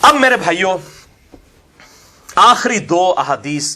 اب میرے بھائیوں آخری دو احادیث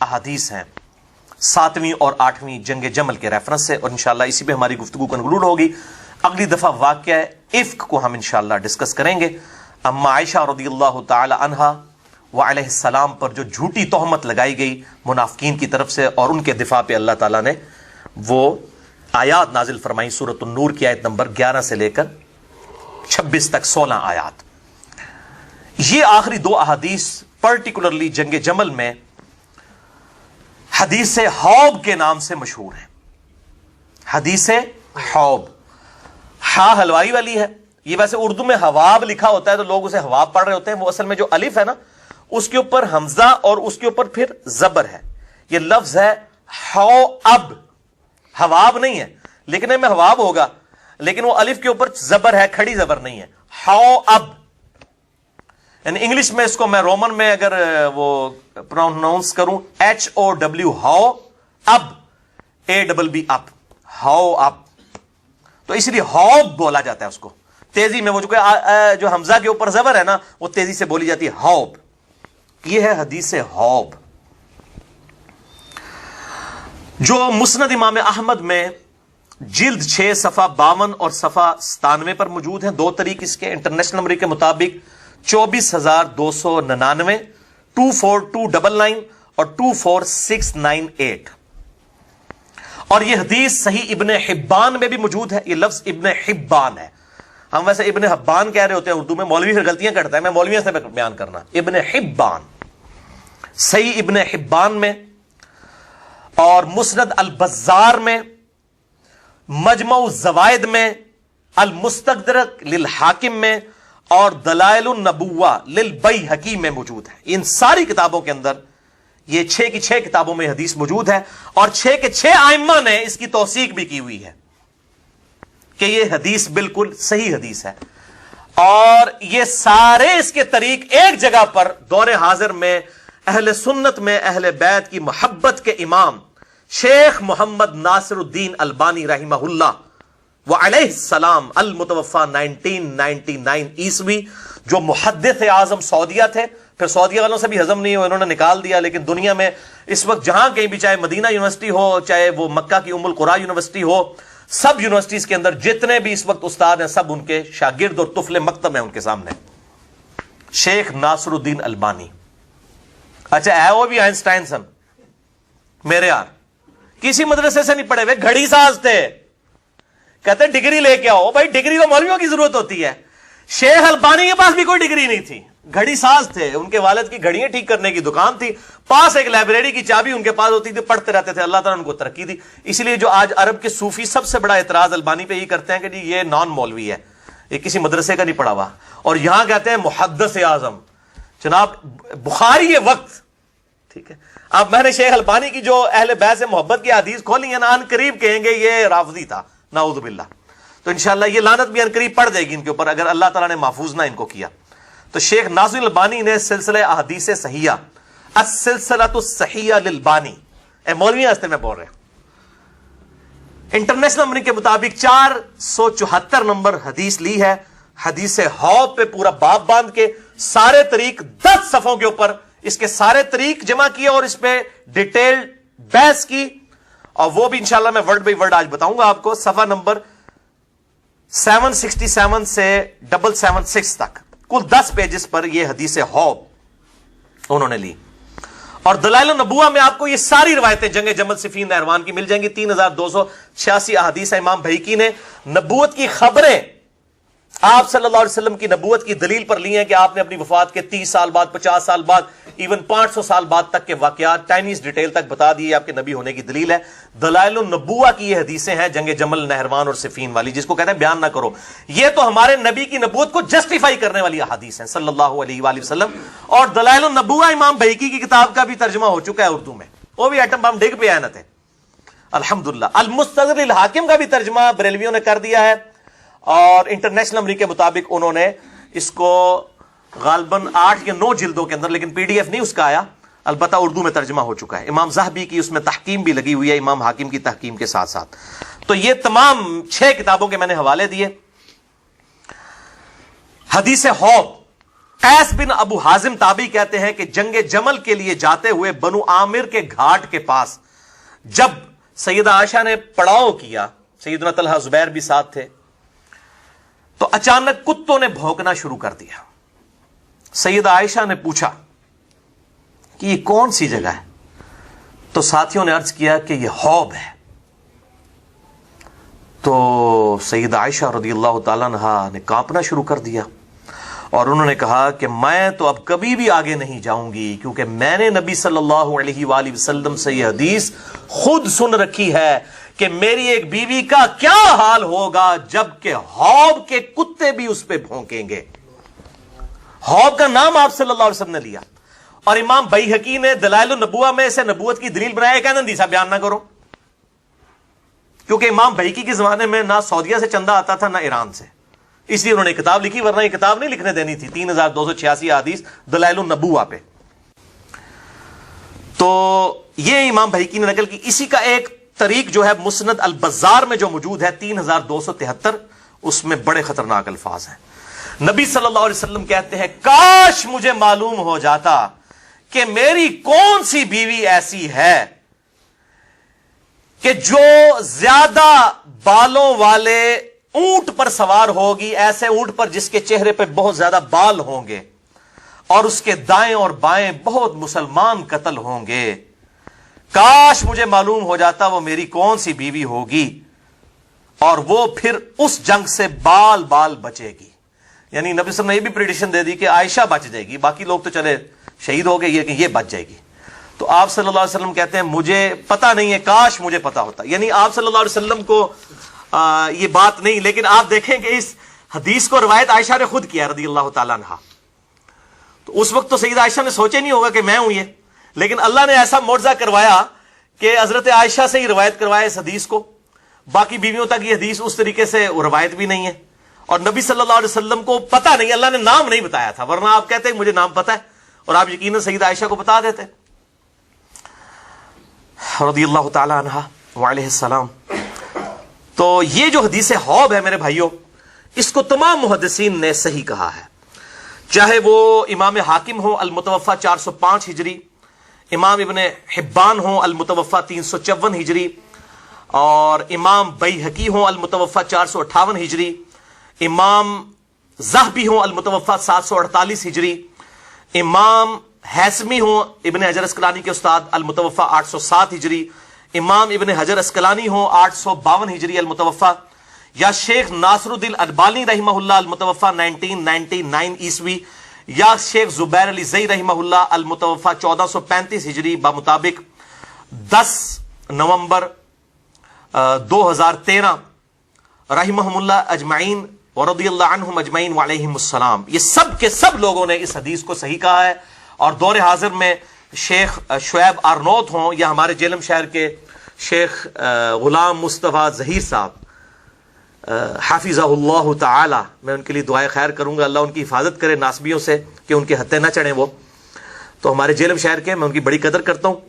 احادیث ہیں 7ویں اور 8ویں جنگ جمل کے ریفرنس سے، اور انشاءاللہ اسی پہ ہماری گفتگو کنکلوڈ ہوگی۔ اگلی دفعہ واقعہ افک کو ہم انشاءاللہ ڈسکس کریں گے۔ اما عائشہ رضی اللہ تعالی عنہا و علیہ السلام پر جو جھوٹی تہمت لگائی گئی منافقین کی طرف سے، اور ان کے دفاع پہ اللہ تعالیٰ نے وہ آیات نازل فرمائی، سورۃ النور کی آیت نمبر 11 سے لے کر 26 تک 16 آیات۔ یہ آخری دو احادیث پرٹیکولرلی جنگ جمل میں حدیث حوب کے نام سے مشہور ہے۔ حدیث حوب، ہا ہلوائی والی ہے، یہ ویسے اردو میں حواب لکھا ہوتا ہے تو لوگ اسے حواب پڑھ رہے ہوتے ہیں، وہ اصل میں جو الف ہے نا اس کے اوپر حمزہ اور اس کے اوپر پھر زبر ہے، یہ لفظ ہے ہو اب، حواب نہیں ہے، لکھنے میں حواب ہوگا لیکن وہ الف کے اوپر زبر ہے، کھڑی زبر نہیں ہے، ہو اب۔ یعنی انگلش میں اس کو میں رومن میں اگر وہ پروناؤنس کروں HOW ہو اب، ABB اب، ہو اب، تو اس لیے ہوب بولا جاتا ہے اس کو تیزی میں، وہ جو حمزہ کے اوپر زبر ہے نا وہ تیزی سے بولی جاتی ہے، ہوب۔ یہ ہے حدیث ہوب جو مسند امام احمد میں جلد 6 صفحہ 52 اور صفحہ 97 پر موجود ہیں۔ دو طریق اس کے، انٹرنیشنل نمبر کے مطابق 24,299 24299 اور 24698، اور یہ حدیث صحیح ابن حبان میں بھی موجود ہے۔ یہ لفظ ابن حبان ہے، ہم ویسے ابن حبان کہہ رہے ہوتے ہیں اردو میں، مولوی سے غلطیاں کرتا ہے، میں مولویوں سے بیان کرنا، ابن حبان صحیح ابن حبان میں، اور مسند البزار میں، مجمع الزوائد میں، المستدرک للحاکم میں، اور دلائل النبوہ للبیہقی میں موجود ہے۔ ان ساری کتابوں کے اندر یہ 6 کی 6 کتابوں میں حدیث موجود ہے، اور 6 کے 6 ائمہ نے اس کی توثیق بھی کی ہوئی ہے کہ یہ حدیث بالکل صحیح حدیث ہے، اور یہ سارے اس کے طریق ایک جگہ پر دور حاضر میں اہل سنت میں اہل بیت کی محبت کے امام شیخ محمد ناصر الدین البانی رحمہ اللہ وعلیہ السلام المتوفى 1999 عیسوی، جو محدث اعظم سعودیہ تھے، پھر سعودیہ والوں سے بھی ہضم نہیں ہو، انہوں نے نکال دیا، لیکن دنیا میں اس وقت جہاں کہیں بھی، چاہے مدینہ یونیورسٹی ہو، چاہے وہ مکہ کی ام القری یونیورسٹی ہو، سب یونیورسٹیز کے اندر جتنے بھی اس وقت استاد ہیں سب ان کے شاگرد اور طفل مکتب ہیں ان کے سامنے، شیخ ناصر الدین البانی۔ اچھا ہے وہ بھی آئنسٹائن سن میرے یار، کسی مدرسے سے نہیں پڑھے ہوئے، گھڑی ساز تھے، کہتے ڈگری لے کے آؤ، بھائی ڈگری تو مولویوں کی ضرورت ہوتی ہے، شیخ البانی کے پاس بھی کوئی ڈگری نہیں تھی، گھڑی ساز تھے، ان کے والد کی گھڑیاں ٹھیک کرنے کی دکان تھی، پاس ایک لائبریری کی چابی ان کے پاس ہوتی تھی، پڑھتے رہتے تھے، اللہ تعالیٰ نے ان کو ترقی دی۔ اسی لیے جو آج عرب کے صوفی سب سے بڑا اعتراض البانی پہ یہ کرتے ہیں کہ جی یہ نان مولوی ہے، یہ کسی مدرسے کا نہیں پڑھا ہوا، اور یہاں کہتے ہیں محدث اعظم، جناب بخاری وقت، ٹھیک ہے۔ اب میں نے شیخ البانی کی جو اہل بیت سے محبت کی حدیث کھولی ہیں نا، ان قریب کہیں گے یہ رافضی تھا، نعوذ باللہ، تو انشاءاللہ یہ لعنت بھی ان قریب پڑ جائے گی ان کے اوپر اگر اللہ تعالیٰ نے محفوظ نہ ان کو کیا۔ تو شیخ ناصر البانی نے سلسلہ احادیث صحیحہ، السلسلۃ الصحیحہ للبانی، اے مولوی ہستے میں بول رہے ہیں، انٹرنیشنل نمبر کے مطابق 474 نمبر حدیث لی ہے، حدیث حوض پہ پورا باب باندھ کے سارے طریق 10 صفحوں کے اوپر اس کے سارے طریق جمع کیے، اور اس پہ ڈیٹیل بحث کی، اور وہ بھی انشاءاللہ میں ورڈ بائی ورڈ آج بتاؤں گا آپ کو، صفحہ نمبر 767 سے 776 تک، کل 10 پیجز پر یہ حدیث حوض انہوں نے لی۔ اور دلائل النبوہ میں آپ کو یہ ساری روایتیں جنگ جمل صفین نہروان کی مل جائیں گی، 3286 احادیث امام بھیقی نے نبوت کی خبریں آپ صلی اللہ علیہ وسلم کی نبوت کی دلیل پر لی ہیں کہ آپ نے اپنی وفات کے 30 سال بعد، 50 سال بعد، ایون 500 سال بعد تک کے واقعات چائنیز ڈیٹیل تک بتا دیے، آپ کے نبی ہونے کی دلیل ہے۔ دلائل النبوہ کی یہ حدیثیں ہیں جنگ جمل، نہروان اور صفین والی، جس کو کہتے ہیں بیان نہ کرو، یہ تو ہمارے نبی کی نبوت کو جسٹیفائی کرنے والی احادیث ہیں صلی اللہ علیہ وآلہ وسلم۔ اور دلائل النبوہ امام بھیقی کی کتاب کا بھی ترجمہ ہو چکا ہے اردو میں، وہ بھی ایٹم بم ڈگ پہ آیا نہ تھے الحمدللہ۔ المستدرک للحاکم کا بھی ترجمہ بریلویوں نے کر دیا ہے، اور انٹرنیشنل نمبر کے مطابق انہوں نے اس کو غالباً 8 یا 9 جلدوں کے اندر، لیکن PDF نہیں اس کا آیا، البتہ اردو میں ترجمہ ہو چکا ہے۔ امام ذہبی کی اس میں تحکیم بھی لگی ہوئی ہے، امام حاکم کی تحکیم کے ساتھ ساتھ۔ تو یہ تمام 6 کتابوں کے میں نے حوالے دیے۔ حدیث حوض قیس بن ابو حازم تابعی کہتے ہیں کہ جنگ جمل کے لیے جاتے ہوئے بنو عامر کے گھاٹ کے پاس جب سیدہ عائشہ نے پڑاؤ کیا، سیدنا طلحہ زبیر بھی ساتھ تھے، تو اچانک کتوں نے بھونکنا شروع کر دیا۔ سیدہ عائشہ نے پوچھا کہ یہ کون سی جگہ ہے؟ تو ساتھیوں نے عرض کیا کہ یہ حوض ہے۔ تو سیدہ عائشہ رضی اللہ تعالیٰ عنہا نے کانپنا شروع کر دیا اور انہوں نے کہا کہ میں تو اب کبھی بھی آگے نہیں جاؤں گی، کیونکہ میں نے نبی صلی اللہ علیہ وآلہ وسلم سے یہ حدیث خود سن رکھی ہے کہ میری ایک بیوی کا کیا حال ہوگا جب کہ حوض کے کتے بھی اس پہ بھونکیں گے۔ حوض کا نام آپ صلی اللہ علیہ وسلم نے لیا، اور امام بیہقی نے دلائل النبوہ میں اسے نبوت کی دلیل بنایا کہ اندیسہ بیان نہ کرو، کیونکہ امام بیہقی کے زمانے میں نہ سعودیہ سے چندہ آتا تھا نہ ایران سے، اس لیے انہوں نے کتاب لکھی، ورنہ یہ کتاب نہیں لکھنے دینی تھی 3286 حدیث دلائل النبوہ پہ۔ تو یہ امام بیہقی نے نقل کی۔ اسی کا ایک طریق جو ہے مسند البزار میں جو موجود ہے 3273، اس میں بڑے خطرناک الفاظ ہیں۔ نبی صلی اللہ علیہ وسلم کہتے ہیں کاش مجھے معلوم ہو جاتا کہ میری کون سی بیوی ایسی ہے کہ جو زیادہ بالوں والے اونٹ پر سوار ہوگی، ایسے اونٹ پر جس کے چہرے پہ بہت زیادہ بال ہوں گے اور اس کے دائیں اور بائیں بہت مسلمان قتل ہوں گے، کاش مجھے معلوم ہو جاتا وہ میری کون سی بیوی ہوگی، اور وہ پھر اس جنگ سے بال بال بچے گی۔ یعنی نبی صلی اللہ علیہ وسلم نے یہ بھی پریڈکشن دے دی کہ عائشہ بچ جائے گی، باقی لوگ تو چلے شہید ہو گئے، یہ بچ جائے گی۔ تو آپ صلی اللہ علیہ وسلم کہتے ہیں مجھے پتا نہیں ہے، کاش مجھے پتا ہوتا۔ یعنی آپ صلی اللہ علیہ وسلم کو یہ بات نہیں، لیکن آپ دیکھیں کہ اس حدیث کو روایت عائشہ نے خود کیا رضی اللہ تعالیٰ عنہا۔ تو اس وقت تو سیدہ عائشہ نے سوچے نہیں ہوگا کہ میں ہوں یہ، لیکن اللہ نے ایسا معجزہ کروایا کہ حضرت عائشہ سے ہی روایت کروایا اس حدیث کو، باقی بیویوں تک یہ حدیث اس طریقے سے روایت بھی نہیں ہے، اور نبی صلی اللہ علیہ وسلم کو پتہ نہیں، اللہ نے نام نہیں بتایا تھا، ورنہ آپ کہتے ہیں مجھے نام پتہ ہے، اور آپ یقیناً سیدہ عائشہ کو بتا دیتے رضی اللہ تعالی عنہا وعلیہ السلام۔ تو یہ جو حدیث حوض ہے میرے بھائیوں، اس کو تمام محدثین نے صحیح کہا ہے، چاہے وہ امام حاکم ہو المتوفہ 405 ہجری، امام ابن حبان ہو المتوفہ 354 ہجری، اور امام بیہقی ہو المتوفہ 458 ہجری، امام ذہبی ہو المتوفہ 748 ہجری، امام حیثمی ہو ابن حجر اسقلانی کے استاد المتوفہ 807 ہجری، امام ابن حجر اسقلانی ہو 852 ہجری المتوفہ، یا شیخ ناصر الدین البانی رحمہ اللہ المتوفہ 1999 عیسوی، یا شیخ زبیر علی زئی رحمہ اللہ المتوفہ 1435 ہجری بمطابق 10 نومبر 2013 رحمہم اللہ اجمعین ورضی اللہ عنہم اجمعین وعلیہم السلام۔ یہ سب کے سب لوگوں نے اس حدیث کو صحیح کہا ہے، اور دور حاضر میں شیخ شعیب آرنوت ہوں یا ہمارے جیلم شہر کے شیخ غلام مصطفیٰ ظہیر صاحب حافظہ اللہ تعالی، میں ان کے لیے دعائے خیر کروں گا، اللہ ان کی حفاظت کرے ناسبیوں سے کہ ان کے ہتھے نہ چڑھیں۔ وہ تو ہمارے جیلم شہر کے، میں ان کی بڑی قدر کرتا ہوں،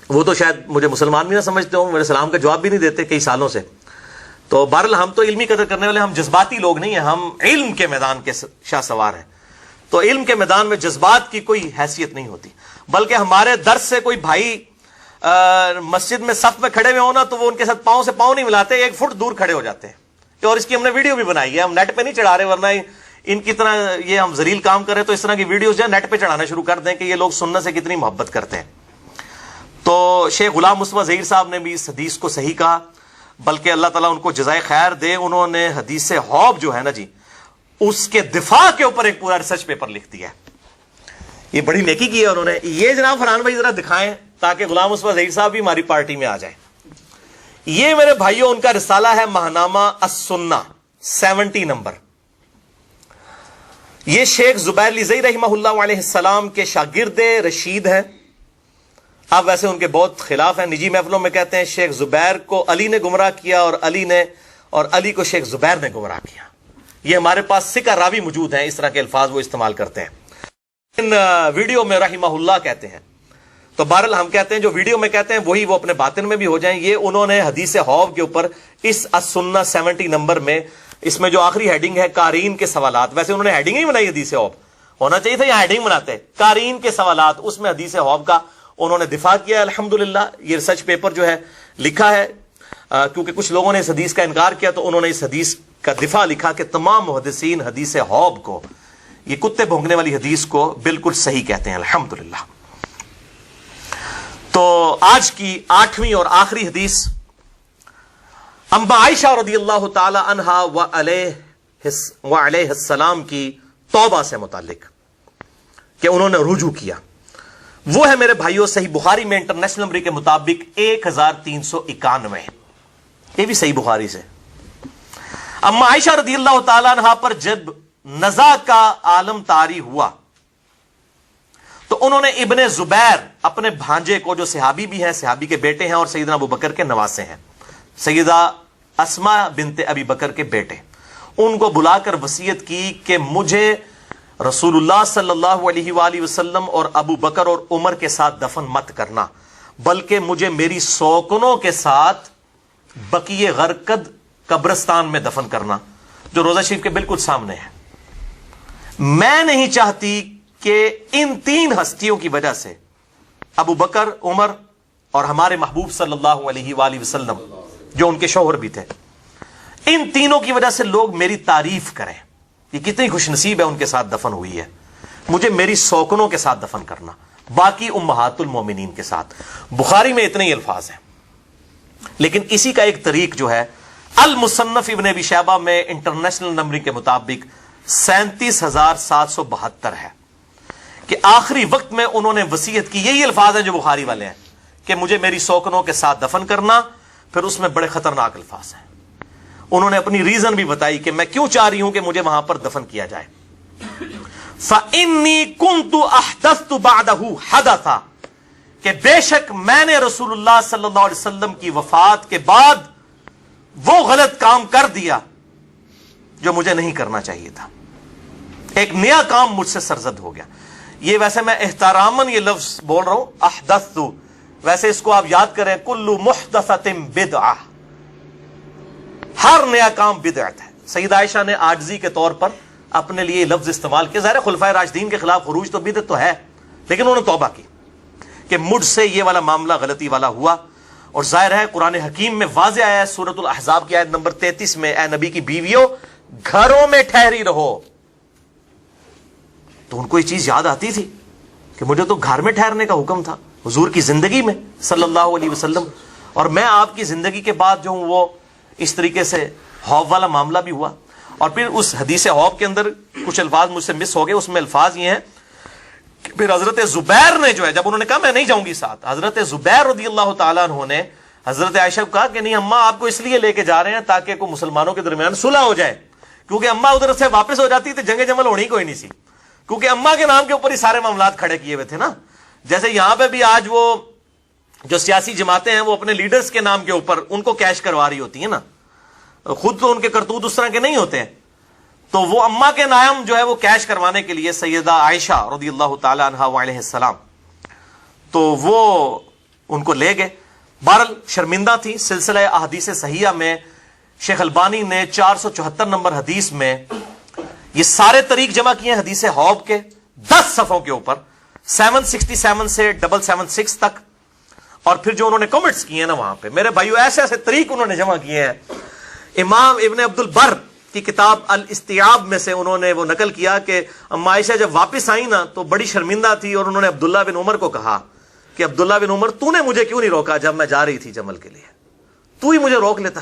وہ تو شاید مجھے مسلمان بھی نہ سمجھتے ہوں، میرے سلام کا جواب بھی نہیں دیتے کئی سالوں سے۔ تو بہرحال ہم تو علمی قدر کرنے والے، ہم جذباتی لوگ نہیں ہیں، ہم علم کے میدان کے شاہ سوار ہیں۔ تو علم کے میدان میں جذبات کی کوئی حیثیت نہیں ہوتی، بلکہ ہمارے درس سے کوئی بھائی مسجد میں صف میں کھڑے ہوئے ہونا تو وہ ان کے ساتھ پاؤں سے پاؤں نہیں ملاتے، 1 فٹ دور کھڑے ہو جاتے ہیں، اور اس کی ہم نے ویڈیو بھی بنائی ہے، ہم نیٹ پہ نہیں چڑھا رہے، ورنہ ان کی طرح یہ ہم ذلیل کام کریں تو اس طرح کی ویڈیوز جو ہے نیٹ پہ چڑھانا شروع کر دیں کہ یہ لوگ سننے سے کتنی محبت کرتے ہیں۔ تو شیخ غلام مصطفیٰ ظہیر صاحب نے بھی اس حدیث کو صحیح کہا، بلکہ اللہ تعالیٰ ان کو جزائے خیر دے، انہوں نے حدیث حوض جو ہے نا جی، اس کے دفاع کے اوپر ایک پورا ریسرچ پیپر لکھ دیا ہے، یہ بڑی نیکی کی ہے انہوں نے۔ یہ جناب فرحان بھائی ذرا دکھائیں تاکہ غلام مصطفیٰ ظہیر صاحب بھی ہماری پارٹی میں آ جائیں۔ یہ میرے بھائیوں ان کا رسالہ ہے ماہنامہ السنہ 70 نمبر۔ یہ شیخ زبیر علی زئی رحمہ اللہ علیہ السلام کے شاگرد رشید ہیں، اب ویسے ان کے بہت خلاف ہیں، نجی محفلوں میں کہتے ہیں شیخ زبیر کو علی نے گمراہ کیا اور علی کو شیخ زبیر نے گمراہ کیا۔ یہ ہمارے پاس سکہ راوی موجود ہیں، اس طرح کے الفاظ وہ استعمال کرتے ہیں، ان ویڈیو میں رحمہ اللہ کہتے ہیں۔ تو بہرحال ہم کہتے ہیں جو ویڈیو میں کہتے ہیں وہی وہ اپنے باطن میں بھی ہو جائیں۔ یہ انہوں نے حدیث حوض کے اوپر اس السنہ 70 نمبر میں، اس میں جو آخری ہیڈنگ ہے قارئین کے سوالات، ویسے انہوں نے ہیڈنگ نہیں بنائی حدیث حوض، ہونا چاہیے تھا، یہ ہیڈنگ بناتے قارئین کے سوالات، اس میں حدیث حوض کا انہوں نے دفاع کیا الحمدللہ. یہ ریسرچ پیپر جو ہے لکھا ہے، کیونکہ کچھ لوگوں نے اس حدیث کا انکار کیا تو انہوں نے اس حدیث کا دفاع لکھا کہ تمام محدثین حدیث حوض کو، یہ کتے بھونکنے والی حدیث کو بالکل صحیح کہتے ہیں الحمدللہ. تو آج کی 8ویں اور آخری حدیث اما عائشہ رضی اللہ تعالی عنہا وعلیہ السلام کی توبہ سے متعلق کہ انہوں نے رجوع کیا. وہ ہے میرے بھائیوں صحیح بخاری میں انٹرنیشنل نمبر کے مطابق 1391. یہ بھی صحیح بخاری سے. اما عائشہ رضی اللہ تعالی عنہا پر جب نزا کا عالم طاری ہوا تو انہوں نے ابن زبیر اپنے بھانجے کو، جو صحابی بھی ہیں، صحابی کے بیٹے ہیں اور سیدنا ابو بکر کے نواسے ہیں، سیدہ اسماء بنت ابی بکر کے بیٹے، ان کو بلا کر وصیت کی کہ مجھے رسول اللہ صلی اللہ علیہ وآلہ وسلم اور ابو بکر اور عمر کے ساتھ دفن مت کرنا، بلکہ مجھے میری سوکنوں کے ساتھ بقیع غرقد قبرستان میں دفن کرنا، جو روضہ شریف کے بالکل سامنے ہے. میں نہیں چاہتی کہ ان 3 ہستیوں کی وجہ سے، ابو بکر، عمر اور ہمارے محبوب صلی اللہ علیہ وآلہ وسلم جو ان کے شوہر بھی تھے، ان تینوں کی وجہ سے لوگ میری تعریف کریں. یہ کتنی خوش نصیب ہے، ان کے ساتھ دفن ہوئی ہے. مجھے میری سوکنوں کے ساتھ دفن کرنا، باقی امہات المومنین کے ساتھ. بخاری میں اتنے ہی الفاظ ہیں، لیکن اسی کا ایک طریق جو ہے المصنف ابن ابی شیبہ میں انٹرنیشنل نمبر کے مطابق 37,772 ہے کہ آخری وقت میں انہوں نے وصیت کی. یہی الفاظ ہیں جو بخاری والے ہیں کہ مجھے میری سوکنوں کے ساتھ دفن کرنا. پھر اس میں بڑے خطرناک الفاظ ہیں. انہوں نے اپنی ریزن بھی بتائی کہ میں کیوں چاہ رہی ہوں کہ مجھے وہاں پر دفن کیا جائے. فَإِنِّي كُنْتُ أَحْدَثْتُ بَعْدَهُ حَدَثًا، کہ بے شک میں نے رسول اللہ صلی اللہ علیہ وسلم کی وفات کے بعد وہ غلط کام کر دیا جو مجھے نہیں کرنا چاہیے تھا. ایک نیا کام مجھ سے سرزد ہو گیا. یہ ویسے میں احتراماً یہ لفظ بول رہا ہوں احدثت، ویسے اس کو آپ یاد کریں کل محدثۃ بدعہ، ہر نیا کام بدعت ہے. سیدہ عائشہ نے عاجزی کے طور پر اپنے لیے یہ لفظ استعمال کیا. ظاہر خلفائے راشدین کے خلاف خروج تو بدعت تو ہے، لیکن انہوں نے توبہ کی کہ مجھ سے یہ والا معاملہ غلطی والا ہوا. اور ظاہر ہے قرآن حکیم میں واضح آیا ہے سورۃ الاحزاب کی آیت نمبر 33 میں، اے نبی کی بیویوں گھروں میں ٹھہری رہو. تو ان کو یہ چیز یاد آتی تھی کہ مجھے تو گھر میں ٹھہرنے کا حکم تھا حضور کی زندگی میں صلی اللہ علیہ وسلم، اور میں آپ کی زندگی کے بعد جو ہوں وہ اس طریقے سے حوض والا معاملہ بھی ہوا. اور پھر اس حدیث حوض کے اندر کچھ الفاظ مجھ سے مس ہو گئے. اس میں الفاظ یہ ہیں کہ پھر حضرت زبیر نے جو ہے، جب انہوں نے کہا میں نہیں جاؤں گی ساتھ، حضرت زبیر رضی اللہ تعالیٰ عنہ نے حضرت عائشہ کو کہا کہ نہیں اماں آپ کو اس لیے لے کے جا رہے ہیں تاکہ کوئی مسلمانوں کے درمیان صلح ہو جائے، کیونکہ اماں ادھر سے واپس ہو جاتی تو جنگ جمل ہونی کوئی نہیں سی، کیونکہ اماں کے نام کے اوپر ہی سارے معاملات کھڑے کیے ہوئے تھے نا. جیسے یہاں پہ بھی آج وہ جو سیاسی جماعتیں ہیں وہ اپنے لیڈرز کے نام کے اوپر ان کو کیش کروا رہی ہوتی ہیں نا، خود تو ان کے کرتوت اس طرح کے نہیں ہوتے ہیں. تو وہ اماں کے نام جو ہے وہ کیش کروانے کے لیے سیدہ عائشہ رضی اللہ تعالی عنہا وعلیہ السلام تو وہ ان کو لے گئے. بہرحال شرمندہ تھی. سلسلہ احادیث صحیحہ میں شیخ البانی نے 474 نمبر حدیث میں یہ سارے طریق جمع کیے ہیں حدیث حوض کے 10 صفحوں کے اوپر 767 سے 776 تک. اور پھر جو انہوں نے کمنٹس کیے ہیں نا وہاں پہ میرے بھائیو ایسے ایسے طریق انہوں نے جمع کیے ہیں. امام ابن عبد البر کی کتاب الاستیعاب میں سے انہوں نے وہ نقل کیا کہ اما عائشہ جب واپس آئی نا تو بڑی شرمندہ تھی اور انہوں نے عبداللہ بن عمر کو کہا کہ عبداللہ بن عمر تو نے مجھے کیوں نہیں روکا جب میں جا رہی تھی جمل کے لیے، تو ہی مجھے روک لیتا.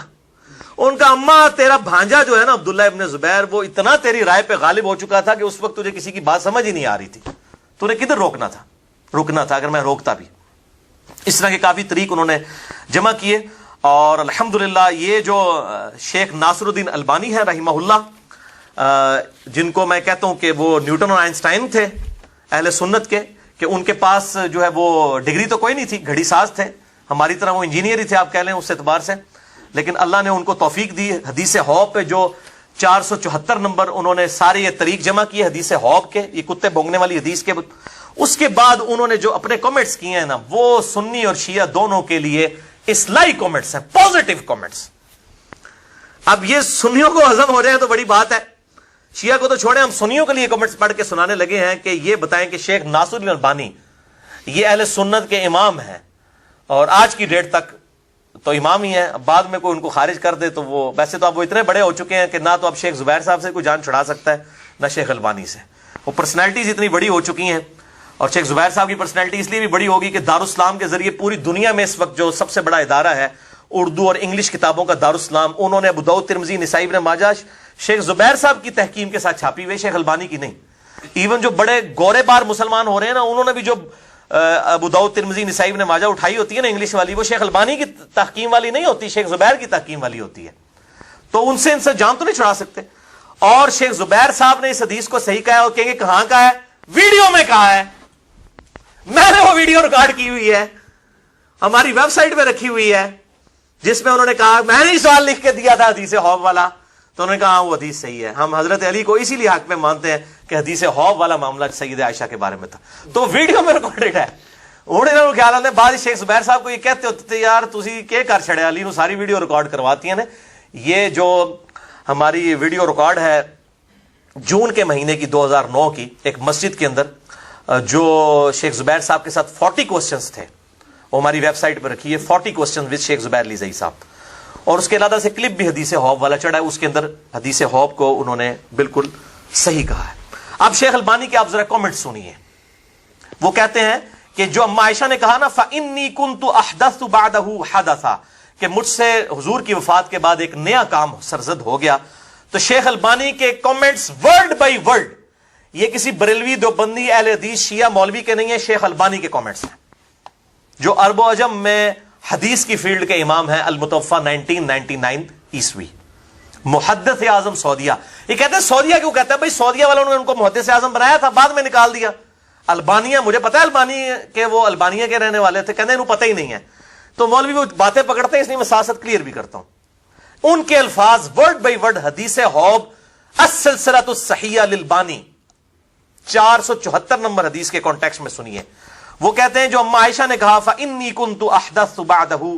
ان کا اماں تیرا بھانجا جو ہے نا عبداللہ ابن زبیر وہ اتنا تیری رائے پہ غالب ہو چکا تھا کہ اس وقت تجھے کسی کی بات سمجھ ہی نہیں آ رہی تھی، تو نے کدھر روکنا تھا اگر میں روکتا بھی. اس طرح کے کافی طریق انہوں نے جمع کیے. اور الحمدللہ یہ جو شیخ ناصر الدین البانی ہے رحمہ اللہ، جن کو میں کہتا ہوں کہ وہ نیوٹن اور آئنسٹائن تھے اہل سنت کے، کہ ان کے پاس جو ہے وہ ڈگری تو کوئی نہیں تھی، گھڑی ساز تھے، ہماری طرح وہ انجینئر ہی تھے آپ کہہ لیں اس اعتبار سے، لیکن اللہ نے ان کو توفیق دی. حدیث حوض پہ جو 474 نمبر انہوں نے سارے یہ طریق جمع کیے حدیث حوض کے، یہ کتے بھونکنے والی حدیث کے. اس کے بعد انہوں نے جو اپنے کامنٹس کیے ہیں نا وہ سنی اور شیعہ دونوں کے لیے اصلاحی کامنٹس ہیں، پازیٹیو کامنٹس. اب یہ سنیوں کو ہضم ہو جائے تو بڑی بات ہے، شیعہ کو تو چھوڑیں, ہم سنیوں کے لیے کمنٹس پڑھ کے سنانے لگے ہیں کہ یہ بتائیں کہ شیخ ناصرالدین البانی یہ اہل سنت کے امام ہیں, اور آج کی ڈیٹ تک تو امام ہی ہیں. اب بعد میں کوئی ان کو خارج کر دے تو وہ, ویسے تو اب وہ اتنے بڑے ہو چکے ہیں کہ نہ تو اب شیخ زبیر صاحب سے کوئی جان چھڑا سکتا ہے نہ شیخ البانی سے. وہ پرسنالٹیز اتنی بڑی ہو چکی ہیں, اور شیخ زبیر صاحب کی پرسنالٹی اس لیے بھی بڑی ہوگی کہ دارالاسلام کے ذریعے پوری دنیا میں اس وقت جو سب سے بڑا ادارہ ہے اردو اور انگلش کتابوں کا دارالاسلام, انہوں نے ابو داؤد, ترمذی, نسائی, ابن ماجہ شیخ زبیر صاحب کی تحکیم کے ساتھ چھاپی ہوئی, شیخ البانی کی نہیں. ایون جو بڑے گورے بار مسلمان ہو رہے ہیں نا, انہوں نے بھی جو ابو داؤد, ترمذی, نسائی, ابن ماجہ اٹھائی ہوتی ہے نا انگلش والی, وہ شیخ البانی کی تحکیم والی نہیں ہوتی, شیخ زبیر کی تحکیم والی ہوتی ہے. تو ان سے جان تو نہیں چھڑا سکتے. اور شیخ زبیر صاحب نے اس حدیث کو صحیح کہا ہے, اور کہیں گے کہاں کہا ہے, ویڈیو میں کہا ہے. میں نے وہ ویڈیو ریکارڈ کی ہوئی ہے, ہماری ویب سائٹ پہ رکھی ہوئی ہے, جس میں انہوں نے کہا, میں نے سوال لکھ کے دیا تھا حدیث حوض والا, تو انہوں نے کہا وہ حدیث صحیح ہے. ہم حضرت علی کو اسی لیے حق میں مانتے ہیں کہ حدیث حوض والا معاملہ سید عائشہ کے بارے میں تھا, تو ویڈیو میں ریکارڈڈ ہے. انہوں نے خیال آتے ہیں بعض شیخ زبیر صاحب کو یہ کہتے ہوتے تھے, یار تسی کیا کر چھڑے, علی نو ساری ویڈیو ریکارڈ کرواتی ہیں نا. یہ جو ہماری ویڈیو ریکارڈ ہے جون کے مہینے کی 2009 کی, ایک مسجد کے اندر جو شیخ زبیر صاحب کے ساتھ 40 کوسچنز تھے, وہ ہماری ویب سائٹ پہ رکھی ہے, 40 کوسچنز وذ شیخ زبیر علی زئی صاحب. اور اس کے علاوہ سے کلپ بھی حدیث حوض والا چڑھا ہے, اس کے اندر حدیث حوض کو انہوں نے بالکل صحیح کہا ہے. اب شیخ البانی کے آپ ذرا کامنٹ سنیے. وہ کہتے ہیں کہ جو اما عائشہ نے کہا نا فَإِنِّي كُنْتُ أَحْدَثُ بَعْدَهُ حَدَثًا, کہ مجھ سے حضور کی وفات کے بعد ایک نیا کام سرزد ہو گیا. تو شیخ البانی کے کامنٹس ورڈ بائی ورڈ, یہ کسی بریلوی, دیوبندی, اہل حدیث, شیعہ, مولوی کے نہیں ہیں, شیخ البانی کے کامنٹس ہیں, جو عرب و عجم میں حدیث کی فیلڈ کے امام ہیں, المتوفا 1999 عیسوی, محدث اعظم سعودیہ. یہ کہتے ہیں سعودیہ کیوں کہتے ہیں بھائی, سعودیہ والوں نے ان کو محدث اعظم بنایا تھا, بعد میں نکال دیا. البانیہ, مجھے پتا ہے البانی کے وہ البانیہ کے رہنے والے تھے, کہتے ہیں انہوں پتہ ہی نہیں ہے. تو مولوی وہ باتیں پکڑتے ہیں, اس لیے میں ساتھ ساتھ کلیئر بھی کرتا ہوں. ان کے الفاظ ورڈ بائی ورڈ حدیث حوض السلسلۃ الصحیحہ للبانی 474 نمبر حدیث کے کانٹیکسٹ میں سنیے. وہ کہتے ہیں جو اما عائشہ نے کہا فَإِنِّي كُنْتُ أَحْدَثُ بَعْدَهُ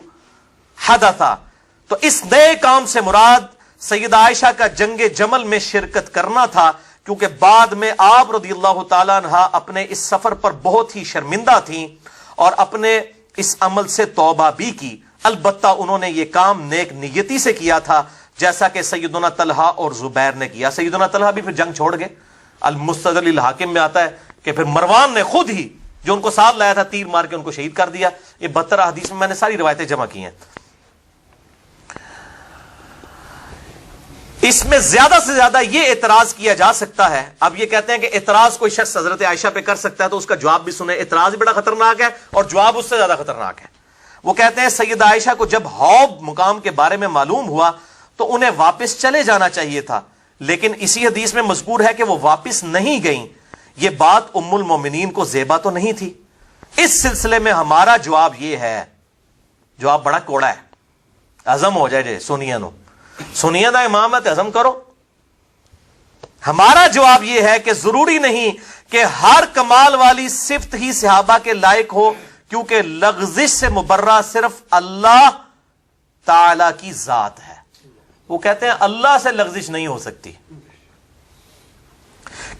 حَدَثًا, تو اس نئے کام سے مراد سیدہ عائشہ کا جنگ جمل میں شرکت کرنا تھا, کیونکہ بعد میں آپ رضی اللہ تعالیٰ عنہ اپنے اس سفر پر بہت ہی شرمندہ تھیں اور اپنے اس عمل سے توبہ بھی کی. البتہ انہوں نے یہ کام نیک نیتی سے کیا تھا, جیسا کہ سیدنا طلحہ اور زبیر نے کیا. سیدنا طلحہ بھی پھر جنگ چھوڑ گئے. المستدرک الحاکم میں آتا ہے کہ پھر مروان نے خود ہی جو ان کو ساتھ لایا تھا تیر مار کے ان کو شہید کر دیا. یہ 72 حدیث میں نے ساری روایتیں جمع کی ہیں. اس میں زیادہ سے زیادہ یہ اعتراض کیا جا سکتا ہے. اب یہ کہتے ہیں کہ اعتراض کوئی شخص حضرت عائشہ پہ کر سکتا ہے, تو اس کا جواب بھی سنیں. اعتراض بڑا خطرناک ہے اور جواب اس سے زیادہ خطرناک ہے. وہ کہتے ہیں سیدہ عائشہ کو جب حوض مقام کے بارے میں معلوم ہوا تو انہیں واپس چلے جانا چاہیے تھا, لیکن اسی حدیث میں مذکور ہے کہ وہ واپس نہیں گئیں. یہ بات ام المومنین کو زیبا تو نہیں تھی. اس سلسلے میں ہمارا جواب یہ ہے, جواب بڑا کوڑا ہے, ہضم ہو جائے جے سنیا نو, سنیا دا امام ہے تو ہضم کرو. ہمارا جواب یہ ہے کہ ضروری نہیں کہ ہر کمال والی صفت ہی صحابہ کے لائق ہو, کیونکہ لغزش سے مبرہ صرف اللہ تعالی کی ذات ہے. وہ کہتے ہیں اللہ سے لغزش نہیں ہو سکتی.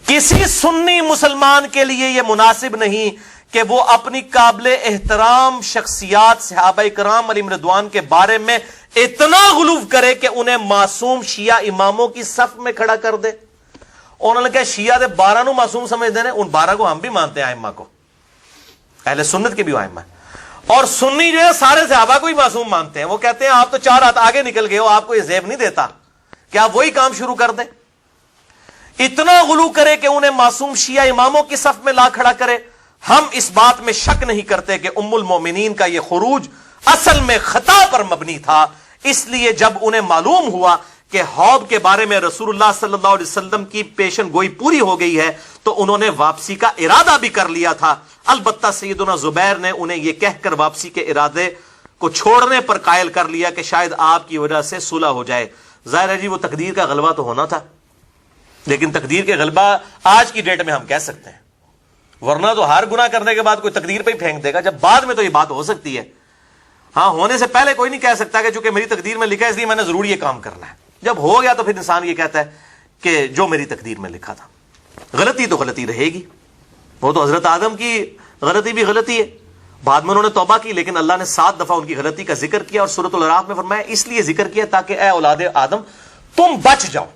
کسی سنی مسلمان کے لیے یہ مناسب نہیں کہ وہ اپنی قابل احترام شخصیات صحابہ کرام علیہم رضوان کے بارے میں اتنا غلو کرے کہ انہیں معصوم شیعہ اماموں کی صف میں کھڑا کر دے. انہوں نے کہا شیعہ دے 12 نو معصوم سمجھ دینے, ان 12 کو ہم بھی مانتے ہیں ائمہ کو, اہل سنت کے بھی ائمہ, اور سنی جو ہے سارے صحابہ کو ہی معصوم مانتے ہیں. وہ کہتے ہیں آپ تو 4 ہاتھ آگے نکل گئے ہو, آپ کو یہ زیب نہیں دیتا کہ آپ وہی کام شروع کر دیں. اتنا غلو کرے کہ انہیں معصوم شیعہ اماموں کی صف میں لا کھڑا کرے. ہم اس بات میں شک نہیں کرتے کہ ام المومنین کا یہ خروج اصل میں خطا پر مبنی تھا. اس لیے جب انہیں معلوم ہوا کہ حوض کے بارے میں رسول اللہ صلی اللہ علیہ وسلم کی پیشن گوئی پوری ہو گئی ہے, تو انہوں نے واپسی کا ارادہ بھی کر لیا تھا. البتہ سیدنا زبیر نے انہیں یہ کہہ کر واپسی کے ارادے کو چھوڑنے پر قائل کر لیا کہ شاید آپ کی وجہ سے صلح ہو جائے. ظاہر ہے جی وہ تقدیر کا غلبہ تو ہونا تھا, لیکن تقدیر کے غلبہ آج کی ڈیٹ میں ہم کہہ سکتے ہیں, ورنہ تو ہر گناہ کرنے کے بعد کوئی تقدیر پہ ہی پھینک دے گا. جب بعد میں تو یہ بات ہو سکتی ہے, ہاں ہونے سے پہلے کوئی نہیں کہہ سکتا کہ چونکہ میری تقدیر میں لکھا ہے اس لیے میں نے ضرور یہ کام کرنا ہے. جب ہو گیا تو پھر انسان یہ کہتا ہے کہ جو میری تقدیر میں لکھا تھا. غلطی تو غلطی رہے گی, وہ تو حضرت آدم کی غلطی بھی غلطی ہے, بعد میں انہوں نے توبہ کی, لیکن اللہ نے 7 دفعہ ان کی غلطی کا ذکر کیا, اور سورۃ الاعراف میں فرمایا اس لیے ذکر کیا تاکہ اے اولاد آدم تم بچ جاؤ.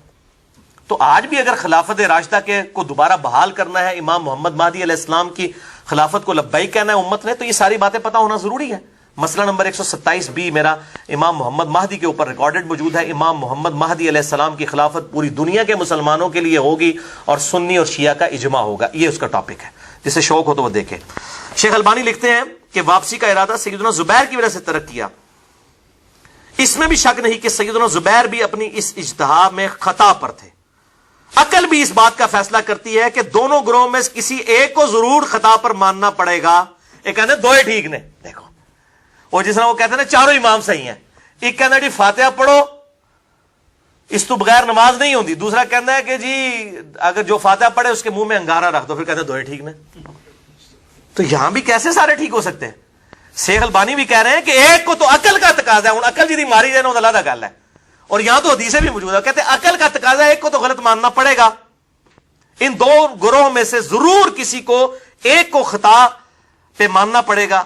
تو آج بھی اگر خلافت راشدہ کے کو دوبارہ بحال کرنا ہے, امام محمد مہدی علیہ السلام کی خلافت کو لبیک کہنا ہے امت نے, تو یہ ساری باتیں پتہ ہونا ضروری ہے. مسئلہ نمبر 127 میرا امام محمد مہدی کے اوپر ریکارڈڈ موجود ہے. امام محمد مہدی علیہ السلام کی خلافت پوری دنیا کے مسلمانوں کے لیے ہوگی اور سنی اور شیعہ کا اجماع ہوگا. یہ اس کا ٹاپک ہے, جسے شوق ہو تو وہ دیکھے. شیخ البانی لکھتے ہیں کہ واپسی کا ارادہ سیدنا زبیر کی وجہ سے ترک کیا. اس میں بھی شک نہیں کہ سیدنا زبیر بھی اپنی اس اجتہاد میں خطا پر تھے. عقل بھی اس بات کا فیصلہ کرتی ہے کہ دونوں گروہوں میں کسی ایک کو ضرور خطا پر ماننا پڑے گا. ایک کہتے ہیں دو ہی ٹھیک نے, دیکھو وہ جس طرح وہ کہتے ہیں نا چاروں امام صحیح ہیں. ایک کہنا جی فاتحہ پڑھو اس تو بغیر نماز نہیں ہوتی, دوسرا کہنا ہے کہ جی اگر جو فاتحہ پڑھے اس کے منہ میں انگارہ رکھ دو, پھر کہتے ہیں دو ہی ٹھیک نے. تو یہاں بھی کیسے سارے ٹھیک ہو سکتے ہیں؟ شیخ البانی بھی کہہ رہے ہیں کہ ایک کو تو عقل کا تقاضا ہے, عقل جی ماری جائے نا اللہ گل ہے, اور یہاں تو حدیثیں بھی موجود ہے, کہتے ہیں عقل کا تقاضا ہے, ایک کو تو غلط ماننا پڑے گا. ان دو گروہوں میں سے ضرور کسی کو ایک کو خطا پہ ماننا پڑے گا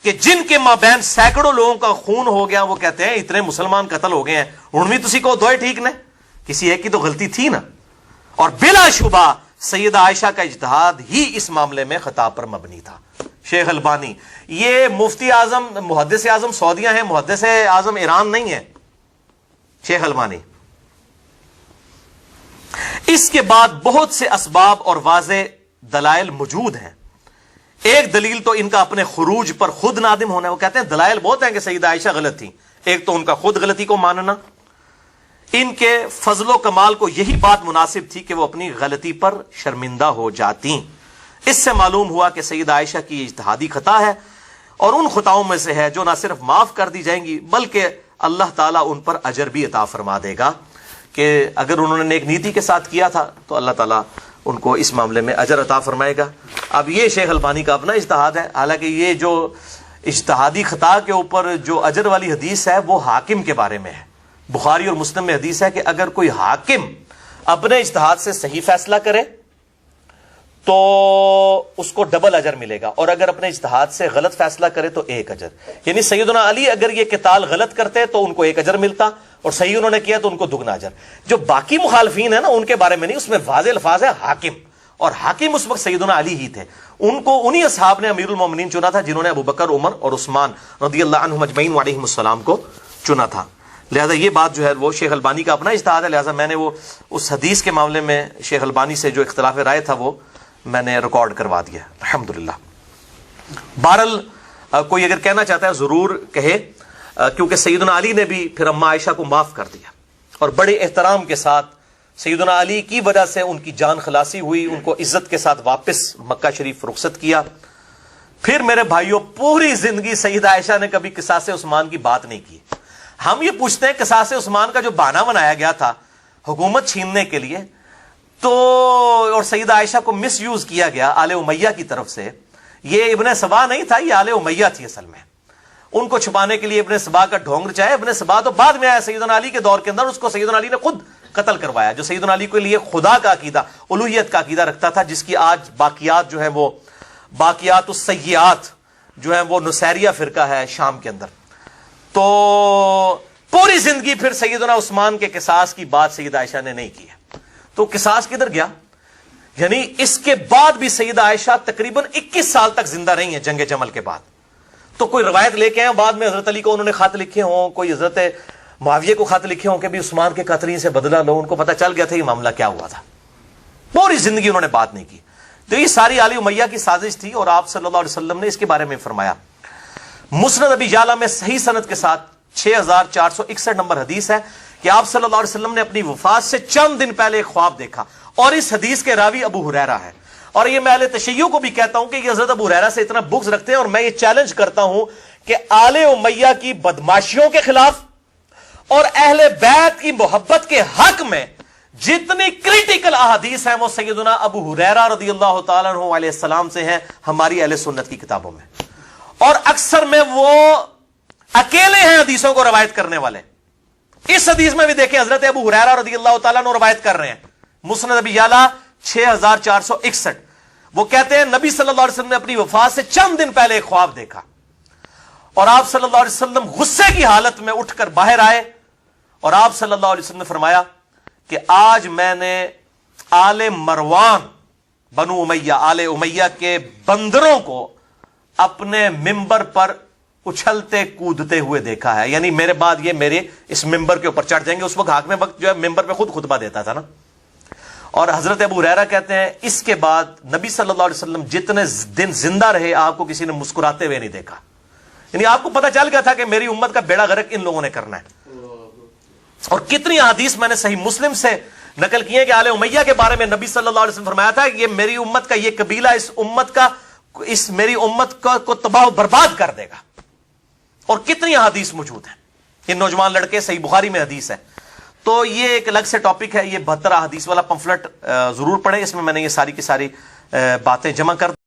کہ جن کے مابین سینکڑوں لوگوں کا خون ہو گیا. وہ کہتے ہیں اتنے مسلمان قتل ہو گئے ہیں, ان میں تسی کو دو ہی ٹھیک نے, کسی ایک کی تو غلطی تھی نا. اور بلا شبہ سیدہ عائشہ کا اجتہاد ہی اس معاملے میں خطا پر مبنی تھا. شیخ البانی یہ مفتی اعظم محدث اعظم سعودیہ ہیں, محدث اعظم ایران نہیں ہے شیخ البانی. اس کے بعد بہت سے اسباب اور واضح دلائل موجود ہیں. ایک دلیل تو ان کا اپنے خروج پر خود نادم ہونا ہے. وہ کہتے ہیں دلائل بہت ہیں کہ سیدہ عائشہ غلط تھی. ایک تو ان کا خود غلطی کو ماننا, ان کے فضل و کمال کو یہی بات مناسب تھی کہ وہ اپنی غلطی پر شرمندہ ہو جاتی. اس سے معلوم ہوا کہ سیدہ عائشہ کی اجتہادی خطا ہے, اور ان خطاؤں میں سے ہے جو نہ صرف معاف کر دی جائیں گی بلکہ اللہ تعالیٰ ان پر اجر بھی عطا فرما دے گا. کہ اگر انہوں نے نیک نیتی کے ساتھ کیا تھا تو اللہ تعالیٰ ان کو اس معاملے میں اجر عطا فرمائے گا. اب یہ شیخ البانی کا اپنا اجتہاد ہے, حالانکہ یہ جو اجتہادی خطا کے اوپر جو اجر والی حدیث ہے وہ حاکم کے بارے میں ہے. بخاری اور مسلم میں حدیث ہے کہ اگر کوئی حاکم اپنے اجتہاد سے صحیح فیصلہ کرے تو اس کو ڈبل اجر ملے گا, اور اگر اپنے اجتہاد سے غلط فیصلہ کرے تو ایک اجر. یعنی سیدنا علی اگر یہ قتال غلط کرتے تو ان کو ایک اجر ملتا, اور صحیح انہوں نے کیا تو ان کو دگنا اجر. جو باقی مخالفین ہیں نا ان کے بارے میں نہیں, اس میں واضح الفاظ ہے حاکم, اور حاکم اس وقت سیدنا علی ہی تھے. ان کو انہی اصحاب نے امیر المومنین چنا تھا جنہوں نے ابو بکر, عمر اور عثمان رضی اللہ عنہم اجمعین وعلیہم السلام کو چنا تھا. لہذا یہ بات جو ہے وہ شیخ البانی کا اپنا اجتہاد ہے. لہذا میں نے وہ اس حدیث کے معاملے میں شیخ البانی سے جو اختلاف رائے تھا وہ میں نے ریکارڈ کروا دیا الحمدللہ. بہرحال کوئی اگر کہنا چاہتا ہے ضرور کہے, کیونکہ سیدنا علی نے بھی پھر اما عائشہ کو معاف کر دیا, اور بڑے احترام کے ساتھ سیدنا علی کی وجہ سے ان کی جان خلاصی ہوئی, ان کو عزت کے ساتھ واپس مکہ شریف رخصت کیا. پھر میرے بھائیوں پوری زندگی سیدہ عائشہ نے کبھی قصاص عثمان کی بات نہیں کی. ہم یہ پوچھتے ہیں قصاص عثمان کا جو بہانہ بنایا گیا تھا حکومت چھیننے کے لیے, تو اور سیدہ عائشہ کو مس یوز کیا گیا آل امیہ کی طرف سے, یہ ابن سبا نہیں تھا, یہ آل امیہ تھی اصل میں. ان کو چھپانے کے لیے ابن سبا کا ڈھونگ رچایا. ابن سبا تو بعد میں آیا سیدنا علی کے دور کے اندر, اس کو سیدنا علی نے خود قتل کروایا, جو سیدنا علی کے لیے خدا کا عقیدہ, الوہیت کا عقیدہ رکھتا تھا, جس کی آج باقیات جو ہیں وہ باقیات السیئات جو ہیں وہ نصیریہ فرقہ ہے شام کے اندر. تو پوری زندگی پھر سیدنا عثمان کے قصاص کی بات سیدہ عائشہ نے نہیں کی ہے. تو قصاص کدھر گیا؟ یعنی اس کے بعد بھی سیدہ عائشہ تقریباً 21 سال تک زندہ رہی ہیں جنگ جمل کے بعد. تو کوئی روایت لے کے آئے بعد میں حضرت علی کو انہوں نے خط لکھے ہوں, کوئی حضرت معاویہ کو خط لکھے ہوں کہ بھی عثمان کے قاتلین سے بدلہ لو, ان کو پتہ چل گیا تھا یہ معاملہ کیا ہوا تھا. پوری زندگی انہوں نے بات نہیں کی. تو یہ ساری آل امیہ کی سازش تھی, اور آپ صلی اللہ علیہ وسلم نے اس کے بارے میں فرمایا. مسند ابی یعلا میں صحیح سند کے ساتھ 6461 نمبر حدیث ہے کہ آپ صلی اللہ علیہ وسلم نے اپنی وفات سے چند دن پہلے ایک خواب دیکھا, اور اس حدیث کے راوی ابو ہریرہ ہے. اور یہ میں اہل تشیع کو بھی کہتا ہوں کہ یہ حضرت ابو ہریرہ سے اتنا بغض رکھتے ہیں, اور میں یہ چیلنج کرتا ہوں کہ آل امیہ کی بدماشیوں کے خلاف اور اہل بیت کی محبت کے حق میں جتنی کریٹیکل احادیث ہیں وہ سیدنا ابو ہریرہ رضی اللہ تعالیٰ عنہ علیہ السلام سے ہیں ہماری اہل سنت کی کتابوں میں, اور اکثر میں وہ اکیلے ہیں حدیثوں کو روایت کرنے والے. اس حدیث میں بھی دیکھیں حضرت ابو ہریرہ رضی اللہ تعالیٰ عنہ روایت کر رہے ہیں, مسند ابی یعلا 6461. وہ کہتے ہیں نبی صلی اللہ علیہ وسلم نے اپنی وفات سے چند دن پہلے ایک خواب دیکھا اور آپ صلی اللہ علیہ وسلم غصے کی حالت میں اٹھ کر باہر آئے اور آپ صلی اللہ علیہ وسلم نے فرمایا کہ آج میں نے آل مروان بنو امیہ آل امیہ کے بندروں کو اپنے ممبر پر اچھلتے کودتے ہوئے دیکھا ہے. یعنی میرے بعد یہ میرے اس ممبر کے اوپر چڑھ جائیں گے. اس وقت حاکم وقت جو ہے ممبر پہ خود خطبہ دیتا تھا نا. اور حضرت ابو ہریرہ کہتے ہیں اس کے بعد نبی صلی اللہ علیہ وسلم جتنے دن زندہ رہے آپ کو کسی نے مسکراتے ہوئے نہیں دیکھا. یعنی آپ کو پتا چل گیا تھا کہ میری امت کا بیڑا غرق ان لوگوں نے کرنا ہے. اور کتنی احادیث میں نے صحیح مسلم سے نقل کی ہے کہ آل امیہ کے بارے میں نبی صلی اللہ علیہ وسلم فرمایا تھا کہ یہ میری امت کا یہ قبیلہ اس میری امت کو تباہ و برباد کر دے گا. اور کتنی احادیث موجود ہیں. یہ نوجوان لڑکے صحیح بخاری میں حدیث ہے. تو یہ ایک الگ سے ٹاپک ہے. یہ 72 احادیث والا پمفلٹ ضرور پڑھیں. اس میں نے یہ ساری کی ساری باتیں جمع کر